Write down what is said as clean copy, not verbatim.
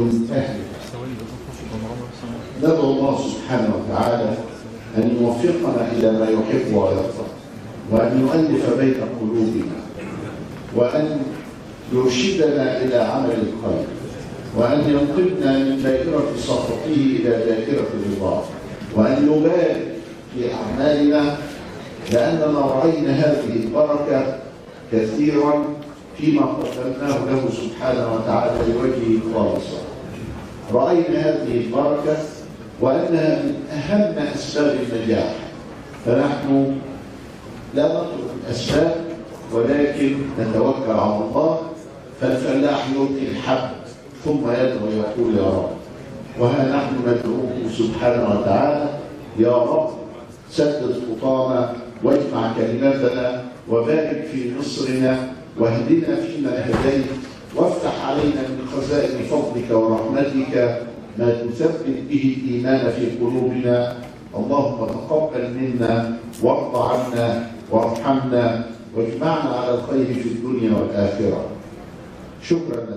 من أهله. ندعو الله سبحانه وتعالى أن يوفقنا إلى ما يحب ويرضى، وأن يؤلف بين قلوبنا، وأن يرشدنا إلى عمل الخير، وأن ينقلنا من دائرة سخطه إلى دائرة رضاه، وأن يبارك في أعمالنا، لأننا رأينا هذه البركة كثيرا فيما قدمناه له سبحانه وتعالى لوجهه خالصا. رأينا هذه البركة وأنها من أهم أسباب النجاح، فنحن لا نطلب الأسباب ولكن نتوكل على الله. فالفلاح يلقي الحب ثم يدعو ويقول يا رب، وها نحن ندعوه سبحانه وتعالى يا رب سدد خطانا واجمع كلمتنا وبارك في مصرنا واهدنا فيما هديت، وافتح علينا من خزائن فضلك ورحمتك ما تثبت به الإيمان في قلوبنا. اللهم تقبل منا وارض عنا وارحمنا واجمعنا على الخير في الدنيا والآخرة. شكرا لك.